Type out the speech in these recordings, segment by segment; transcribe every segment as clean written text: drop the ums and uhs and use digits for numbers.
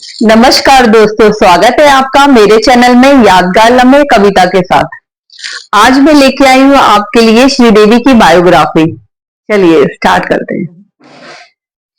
नमस्कार दोस्तों, स्वागत है आपका मेरे चैनल में यादगार लम्हे कविता के साथ। आज मैं लेके आई हूँ आपके लिए श्रीदेवी की बायोग्राफी। चलिए स्टार्ट करते हैं।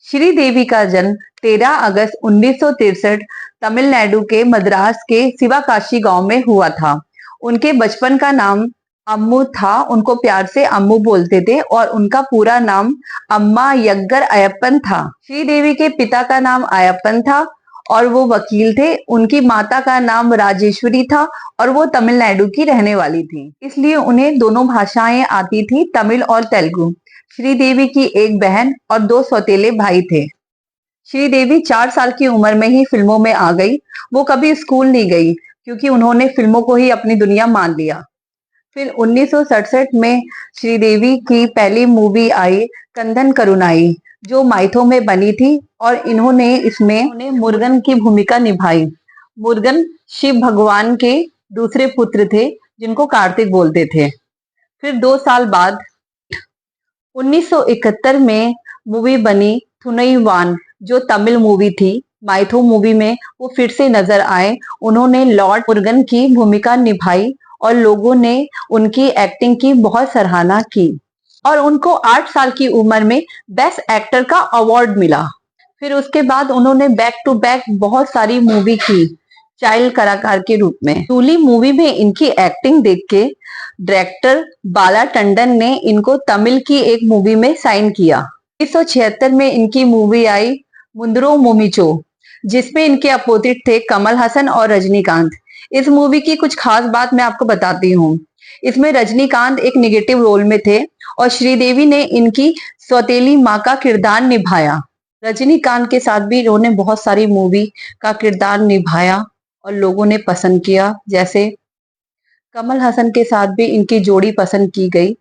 श्रीदेवी का जन्म 13 अगस्त 1963 तमिलनाडु के मद्रास के शिवाकाशी गांव में हुआ था। उनके बचपन का नाम अम्मू था। उनको प्यार से अम्मू बोलते थे और उनका पूरा नाम अम्मा यग्गर अयप्पन था। श्रीदेवी के पिता का नाम अयप्पन था और वो वकील थे। उनकी माता का नाम राजेश्वरी था और वो तमिलनाडु की रहने वाली थी, इसलिए उन्हें दोनों भाषाएं आती थी, तमिल और तेलुगु। श्रीदेवी की एक बहन और 2 सौतेले भाई थे। श्रीदेवी 4 साल की उम्र में ही फिल्मों में आ गई। वो कभी स्कूल नहीं गई क्योंकि उन्होंने फिल्मों को ही अपनी दुनिया मान लिया। फिर 1967 में श्रीदेवी की पहली मूवी आई कंदन करुणाई, जो माइथो में बनी थी और इन्होंने इसमें मुर्गन की भूमिका निभाई। मुर्गन शिव भगवान के दूसरे पुत्र थे जिनको कार्तिक बोलते थे। फिर 2 साल बाद 1971 में मूवी बनी थुनैवान, जो तमिल मूवी थी। माइथो मूवी में वो फिर से नजर आए। उन्होंने लॉर्ड मुर्गन की भूमिका निभाई और लोगों ने उनकी एक्टिंग की बहुत सराहना की और उनको 8 साल की उम्र में बेस्ट एक्टर का अवार्ड मिला। फिर उसके बाद उन्होंने बैक टू बैक बहुत सारी मूवी की चाइल्ड कलाकार के रूप में। टूली मूवी में इनकी एक्टिंग देख के डायरेक्टर बाला टंडन ने इनको तमिल की एक मूवी में साइन किया। 1976 में इनकी मूवी आई मुंदरो मोमिचो, जिसमें इनके अपोजिट थे कमल हसन और रजनीकांत। इस मूवी की कुछ खास बात मैं आपको बताती हूँ। इसमें रजनीकांत एक नेगेटिव रोल में थे और श्रीदेवी ने इनकी सौतेली माँ का किरदार निभाया। रजनीकांत के साथ भी इन्होंने बहुत सारी मूवी का किरदार निभाया और लोगों ने पसंद किया। जैसे कमल हसन के साथ भी इनकी जोड़ी पसंद की गई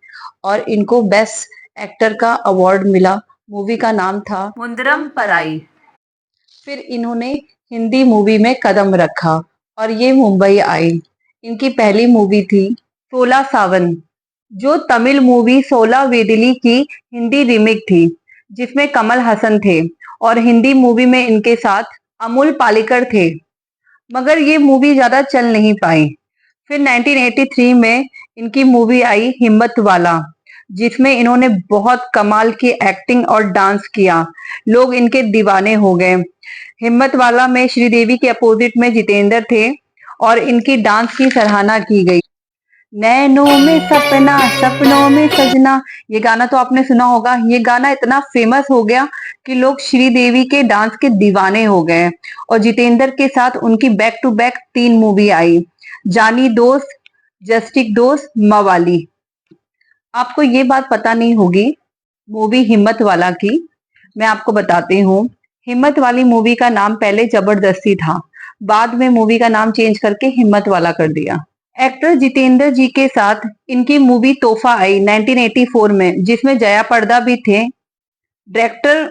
और इनको बेस्ट एक्टर का अवार्ड मिला। मूवी का नाम था मुंदरम पराई। फिर इन्होंने हिंदी मूवी में कदम रखा और ये मुंबई आई। इनकी पहली मूवी थी 16 सावन, जो तमिल मूवी 16 वेदिली की हिंदी रीमेक थी, जिसमें कमल हसन थे और हिंदी मूवी में इनके साथ अमोल पालेकर थे, मगर ये मूवी ज्यादा चल नहीं पाई। फिर 1983 में इनकी मूवी आई हिम्मत वाला, जिसमें इन्होंने बहुत कमाल की एक्टिंग और डांस किया। लोग इनके दीवाने हो गए। हिम्मत वाला में श्रीदेवी के अपोजिट में जितेंद्र थे और इनकी डांस की सराहना की गई। नैनों में सपना सपनों में सजना, ये गाना तो आपने सुना होगा। ये गाना इतना फेमस हो गया कि लोग श्रीदेवी के डांस के दीवाने हो गए। और जितेंद्र के साथ उनकी बैक टू बैक 3 मूवी आई, जानी दोस्त, जस्टिक दोस्त, मवाली। आपको ये बात पता नहीं होगी मूवी हिम्मत वाला की, मैं आपको बताती हूँ। हिम्मत वाली मूवी का नाम पहले जबरदस्ती था, बाद में मूवी का नाम चेंज करके हिम्मत वाला कर दिया। एक्टर जितेंद्र जी के साथ इनकी मूवी तोहफा आई 1984 में, जिसमें जया पर्दा भी थे। डायरेक्टर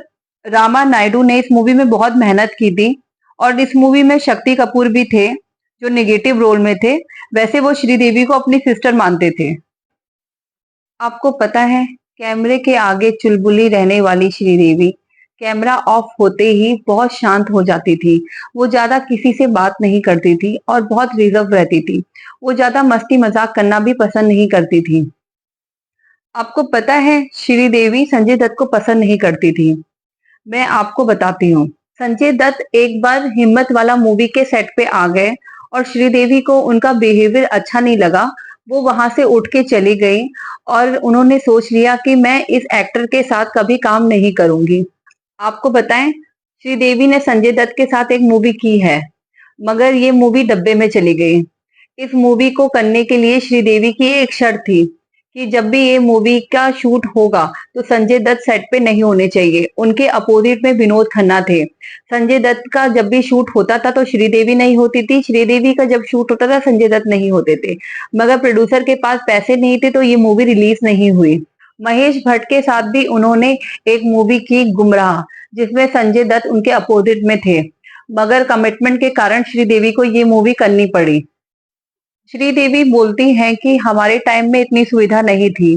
रामा नायडू ने इस मूवी में बहुत मेहनत की थी और इस मूवी में शक्ति कपूर भी थे, जो नेगेटिव रोल में थे। वैसे वो श्रीदेवी को अपनी सिस्टर मानते थे। आपको पता है, कैमरे के आगे चुलबुली रहने वाली श्रीदेवी कैमरा ऑफ होते ही बहुत शांत हो जाती थी। वो ज्यादा किसी से बात नहीं करती थी और बहुत रिजर्व रहती थी। वो ज्यादा मस्ती मजाक करना भी पसंद नहीं करती थी। आपको पता है, श्रीदेवी संजय दत्त को पसंद नहीं करती थी। मैं आपको बताती हूँ। संजय दत्त एक बार हिम्मत वाला मूवी के सेट पे आ गए और श्रीदेवी को उनका बिहेवियर अच्छा नहीं लगा। वो वहां से उठ के चली गई और उन्होंने सोच लिया कि मैं इस एक्टर के साथ कभी काम नहीं करूंगी। आपको बताएं, श्रीदेवी ने संजय दत्त के साथ एक मूवी की है, मगर ये मूवी डब्बे में चली गई। इस मूवी को करने के लिए श्रीदेवी की एक शर्त थी कि जब भी ये मूवी का शूट होगा तो संजय दत्त सेट पे नहीं होने चाहिए। उनके अपोजिट में विनोद खन्ना थे। संजय दत्त का जब भी शूट होता था तो श्रीदेवी नहीं होती थी, श्रीदेवी का जब शूट होता था संजय दत्त नहीं होते थे। मगर प्रोड्यूसर के पास पैसे नहीं थे तो ये मूवी रिलीज नहीं हुई। महेश भट्ट के साथ भी उन्होंने एक मूवी की गुमराह, जिसमें संजय दत्त उनके अपोजिट में थे, मगर कमिटमेंट के कारण श्रीदेवी को ये मूवी करनी पड़ी। श्रीदेवी बोलती हैं कि हमारे टाइम में इतनी सुविधा नहीं थी,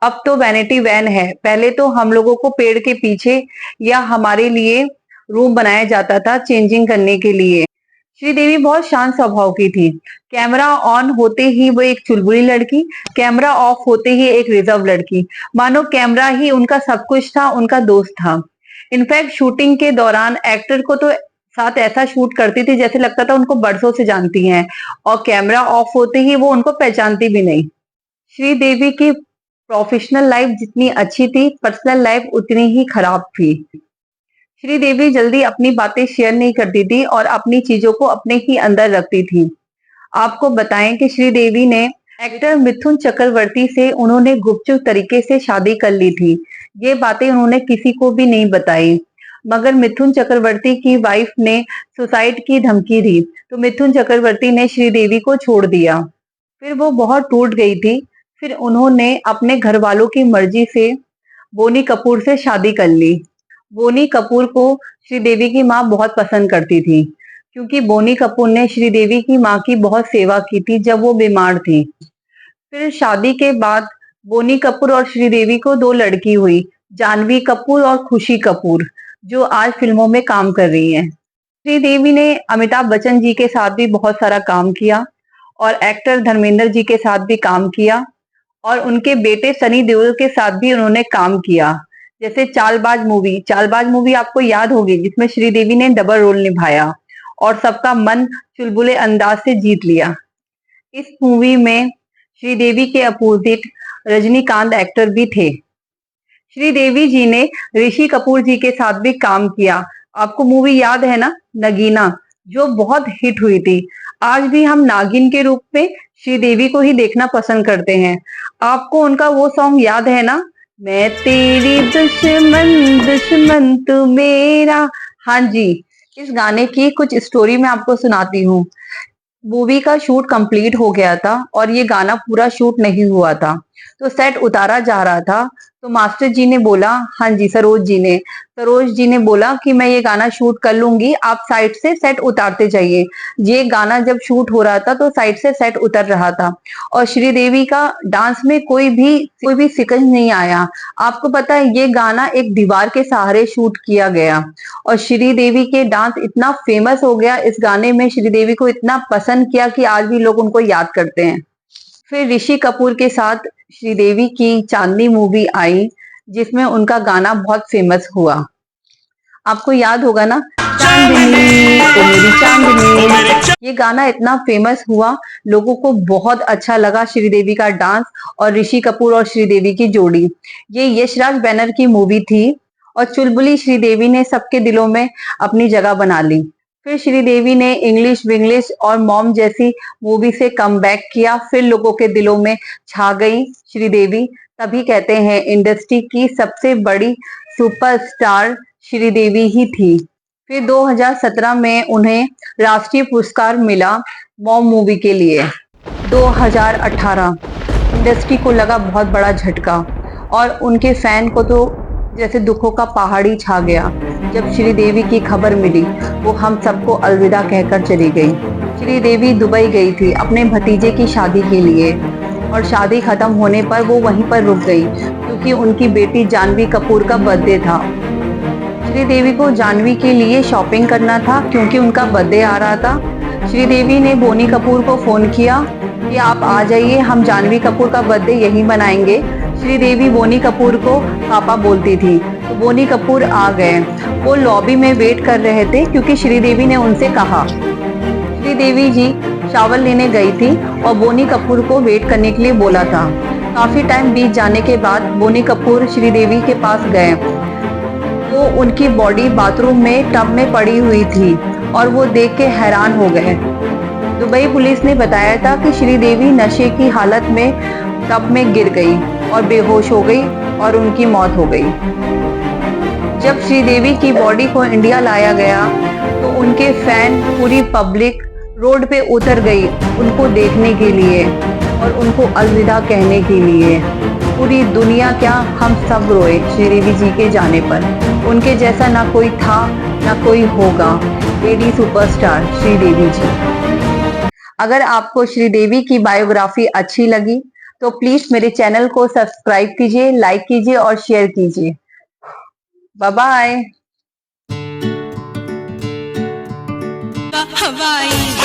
अब तो वैनिटी वैन है। पहले तो हम लोगों को पेड़ के पीछे या हमारे लिए रूम बनाया जाता था चेंजिंग करने के लिए। श्रीदेवी बहुत शांत स्वभाव की थी। कैमरा ऑन होते ही वो एक चुलबुली लड़की, कैमरा ऑफ होते ही एक रिजर्व लड़की। मानो कैमरा ही उनका सब कुछ था, उनका दोस्त था। इनफैक्ट शूटिंग के दौरान एक्टर को तो साथ ऐसा शूट करती थी जैसे लगता था उनको बरसों से जानती हैं, और कैमरा ऑफ होते ही वो उनको पहचानती भी नहीं। श्रीदेवी की प्रोफेशनल लाइफ जितनी अच्छी थी, पर्सनल लाइफ उतनी ही खराब थी। श्रीदेवी जल्दी अपनी बातें शेयर नहीं करती थी और अपनी चीजों को अपने ही अंदर रखती थी। आपको बताएं कि श्रीदेवी ने एक्टर मिथुन चक्रवर्ती से उन्होंने गुपचुप तरीके से शादी कर ली थी। ये बातें उन्होंने किसी को भी नहीं बताई। मगर मिथुन चक्रवर्ती की वाइफ ने सुसाइड की धमकी दी, तो मिथुन चक्रवर्ती ने श्रीदेवी को छोड़ दिया। फिर वो बहुत टूट गई थी। फिर उन्होंने अपने घर वालों की मर्जी से बोनी कपूर से शादी कर ली। बोनी कपूर को श्रीदेवी की माँ बहुत पसंद करती थी, क्योंकि बोनी कपूर ने श्रीदेवी की माँ की बहुत सेवा की थी जब वो बीमार थी। फिर शादी के बाद बोनी कपूर और श्रीदेवी को दो लड़की हुई, जानवी कपूर और खुशी कपूर, जो आज फिल्मों में काम कर रही हैं। श्रीदेवी ने अमिताभ बच्चन जी के साथ भी बहुत सारा काम किया, और एक्टर धर्मेंद्र जी के साथ भी काम किया, और उनके बेटे सनी देओल के साथ भी उन्होंने काम किया। जैसे चालबाज मूवी आपको याद होगी, जिसमें श्रीदेवी ने डबल रोल निभाया और सबका मन चुलबुले अंदाज से जीत लिया। इस मूवी में श्रीदेवी के अपोजिट रजनीकांत एक्टर भी थे। श्रीदेवी जी ने ऋषि कपूर जी के साथ भी काम किया। आपको मूवी याद है ना, नगीना, जो बहुत हिट हुई थी। आज भी हम नागिन के रूप में श्रीदेवी को ही देखना पसंद करते हैं। आपको उनका वो सॉन्ग याद है ना, मैं तेरी दुश्मन दुश्मन तू मेरा। हाँ जी, इस गाने की कुछ स्टोरी मैं आपको सुनाती हूँ। मूवी का शूट कंप्लीट हो गया था और ये गाना पूरा शूट नहीं हुआ था, तो सेट उतारा जा रहा था। तो मास्टर जी ने बोला, हाँ जी, सरोज जी ने बोला कि मैं ये गाना शूट कर लूंगी, आप साइड से सेट उतारते जाइए। ये गाना जब शूट हो रहा था तो साइड से सेट उतर रहा था, और श्रीदेवी का डांस में कोई भी सिकंज नहीं आया। आपको पता है, ये गाना एक दीवार के सहारे शूट किया गया, और श्रीदेवी के डांस इतना फेमस हो गया, इस गाने में श्रीदेवी को इतना पसंद किया कि आज भी लोग उनको याद करते हैं। फिर ऋषि कपूर के साथ श्रीदेवी की चांदनी मूवी आई, जिसमें उनका गाना बहुत फेमस हुआ। आपको याद होगा ना, चांदनी ओ मेरी चांदनी। ये गाना इतना फेमस हुआ, लोगों को बहुत अच्छा लगा श्रीदेवी का डांस और ऋषि कपूर और श्रीदेवी की जोड़ी। ये यशराज बैनर की मूवी थी, और चुलबुली श्रीदेवी ने सबके दिलों में अपनी जगह बना ली। फिर श्रीदेवी ने इंग्लिश विंग्लिश और मॉम जैसी मूवी से कमबैक किया, फिर लोगों के दिलों में छा गई श्रीदेवी। तभी कहते हैं इंडस्ट्री की सबसे बड़ी सुपरस्टार श्रीदेवी ही थी। फिर 2017 में उन्हें राष्ट्रीय पुरस्कार मिला मॉम मूवी के लिए। 2018 इंडस्ट्री को लगा बहुत बड़ा झटका, और उनके फैन को तो जैसे दुखों का पहाड़ ही छा गया जब श्रीदेवी की खबर मिली। वो हम सबको अलविदा कहकर चली गई। श्रीदेवी दुबई गई थी अपने भतीजे की शादी के लिए, और शादी खत्म होने पर वो वहीं पर रुक गई, क्योंकि उनकी बेटी जानवी कपूर का बर्थडे था। श्रीदेवी को जानवी के लिए शॉपिंग करना था, क्योंकि उनका बर्थडे आ रहा था। श्रीदेवी ने बोनी कपूर को फोन किया कि आप आ जाइए, हम जानवी कपूर का बर्थडे यहीं मनाएंगे। श्रीदेवी बोनी कपूर को पापा बोलती थी, तो बोनी कपूर आ गए। वो लॉबी में वेट कर रहे थे, क्योंकि श्रीदेवी ने उनसे कहा। श्रीदेवी जी शावर लेने गई थी और बोनी कपूर को वेट करने के लिए बोला था। काफी टाइम बीत जाने के बाद बोनी कपूर श्रीदेवी के पास गए, तो उनकी बॉडी बाथरूम में टब में पड़ी हुई थी, और वो देख के हैरान हो गए। दुबई पुलिस ने बताया था कि श्रीदेवी नशे की हालत में टब में गिर गई और बेहोश हो गई, और उनकी मौत हो गई। जब श्रीदेवी की बॉडी को इंडिया लाया गया, तो उनके फैन, पूरी पब्लिक रोड पे उतर गई उनको देखने के लिए और उनको अलविदा कहने के लिए। पूरी दुनिया क्या, हम सब रोए श्रीदेवी जी के जाने पर। उनके जैसा ना कोई था, ना कोई होगा। लेडी सुपरस्टार श्रीदेवी जी। अगर आपको श्रीदेवी की बायोग्राफी अच्छी लगी तो प्लीज मेरे चैनल को सब्सक्राइब कीजिए, लाइक कीजिए और शेयर कीजिए। Bye bye. हवाई